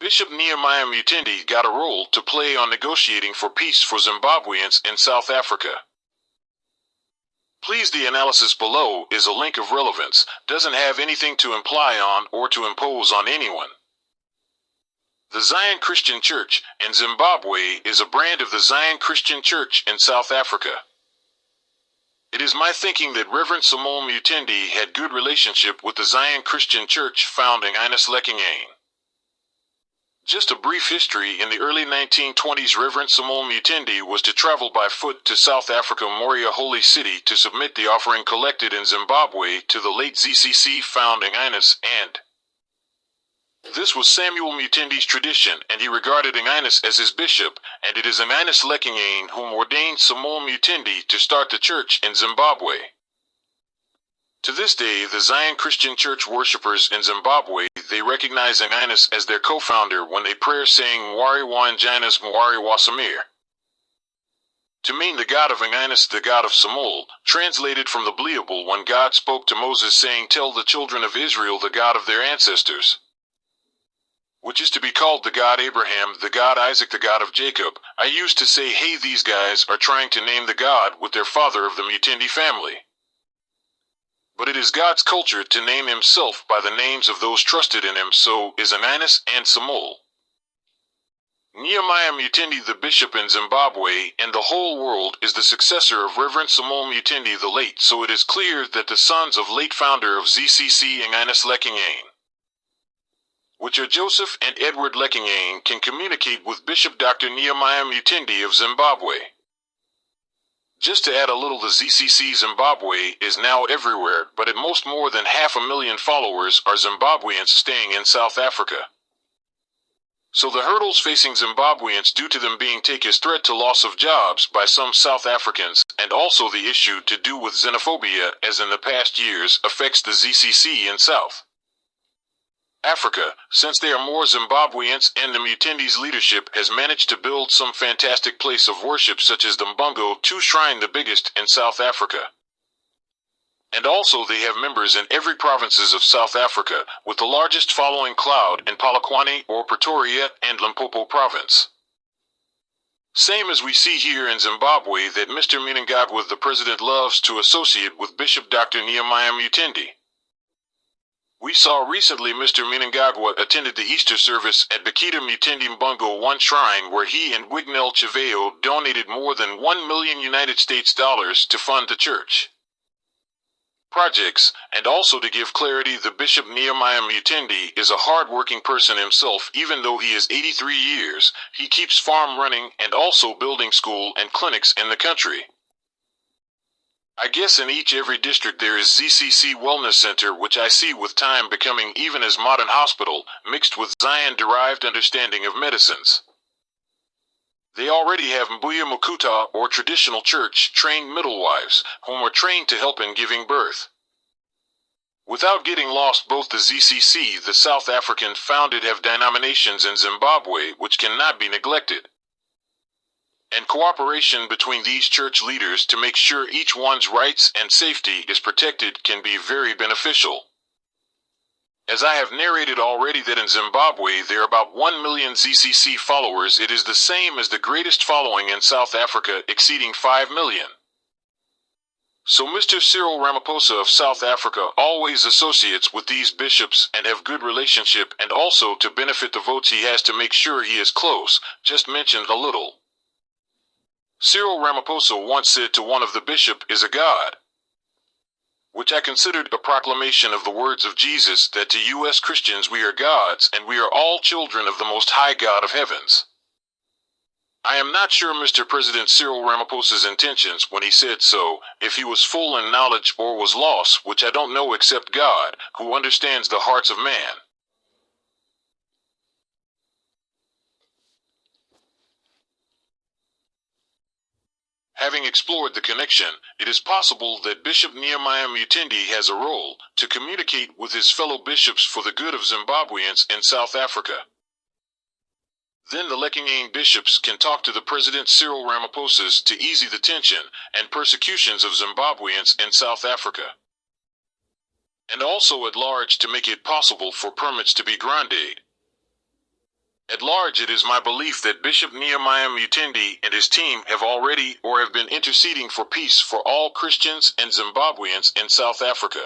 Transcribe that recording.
Bishop Nehemiah Mutendi got a role to play on negotiating for peace for Zimbabweans in South Africa. Please, the analysis below is a link of relevance, doesn't have anything to imply on or to impose on anyone. The Zion Christian Church in Zimbabwe is a brand of the Zion Christian Church in South Africa. It is my thinking that Reverend Samuel Mutendi had good relationship with the Zion Christian Church founding Lekganyane. Just a brief history: in the early 1920s, Reverend Samuel Mutendi was to travel by foot to South Africa, Moria Holy City, to submit the offering collected in Zimbabwe to the late ZCC founding Ines, and this was Samuel Mutendi's tradition, and he regarded Ines as his bishop, and it is Ines Lekganyane whom ordained Samuel Mutendi to start the church in Zimbabwe. To this day, the Zion Christian Church worshippers in Zimbabwe, they recognize Ines as their co-founder when they pray saying Mwari wa Njanis Mwari wa Samir, to mean the God of Ines, the God of Samuel, translated from the Bible when God spoke to Moses saying, "Tell the children of Israel the God of their ancestors," which is to be called the God Abraham, the God Isaac, the God of Jacob. I used to say, hey, these guys are trying to name the God with their father of the Mutendi family. But it is God's culture to name himself by the names of those trusted in him, so is Ines and Samuel. Nehemiah Mutendi, the bishop in Zimbabwe and the whole world, is the successor of Reverend Samuel Mutendi the late, so it is clear that the sons of late founder of ZCC and Ines Lekganyane, which are Joseph and Edward Lekganyane, can communicate with Bishop Dr. Nehemiah Mutendi of Zimbabwe. Just to add a little, the ZCC Zimbabwe is now everywhere, but at most more than 500,000 followers are Zimbabweans staying in South Africa. So the hurdles facing Zimbabweans due to them being taken as threat to loss of jobs by some South Africans, and also the issue to do with xenophobia as in the past years, affects the ZCC in South Africa, since there are more Zimbabweans, and the Mutendi's leadership has managed to build some fantastic place of worship such as the Mbungo 2 Shrine, the biggest in South Africa. And also they have members in every provinces of South Africa, with the largest following cloud in Polokwane or Pretoria and Limpopo province. Same as we see here in Zimbabwe, that Mr. Mnangagwa, the president, loves to associate with Bishop Dr. Nehemiah Mutendi. We saw recently Mr. Mnangagwa attended the Easter service at Bikita Mutendi Mbungo 1 Shrine, where he and Wignell Chiveo donated more than $1 million to fund the church projects, and also to give clarity, the Bishop Nehemiah Mutendi is a hard-working person himself. Even though he is 83 years, he keeps farm running and also building school and clinics in the country. I guess in every district there is ZCC Wellness Center, which I see with time becoming even as modern hospital, mixed with Zion-derived understanding of medicines. They already have Mbuya Mukuta, or traditional church-trained midwives, whom are trained to help in giving birth. Without getting lost, both the ZCC, the South African founded, have denominations in Zimbabwe which cannot be neglected. And cooperation between these church leaders to make sure each one's rights and safety is protected can be very beneficial. As I have narrated already, that in Zimbabwe there are about 1 million ZCC followers. It is the same as the greatest following in South Africa, exceeding 5 million. So Mr. Cyril Ramaphosa of South Africa always associates with these bishops and have good relationship, and also to benefit the votes he has to make sure he is close. Just mentioned a little. Cyril Ramaphosa once said to one of the bishop is a God, which I considered a proclamation of the words of Jesus, that to U.S. Christians we are gods, and we are all children of the Most High God of heavens. I am not sure Mr. President Cyril Ramaphosa's intentions when he said so, if he was full in knowledge or was lost, which I don't know except God, who understands the hearts of man. Having explored the connection, it is possible that Bishop Nehemiah Mutendi has a role to communicate with his fellow bishops for the good of Zimbabweans in South Africa. Then the Lekganyane bishops can talk to the President Cyril Ramaphosa to ease the tension and persecutions of Zimbabweans in South Africa, and also at large to make it possible for permits to be granted. large, it is my belief that Bishop Nehemiah Mutendi and his team have already or have been interceding for peace for all Christians and Zimbabweans in South Africa.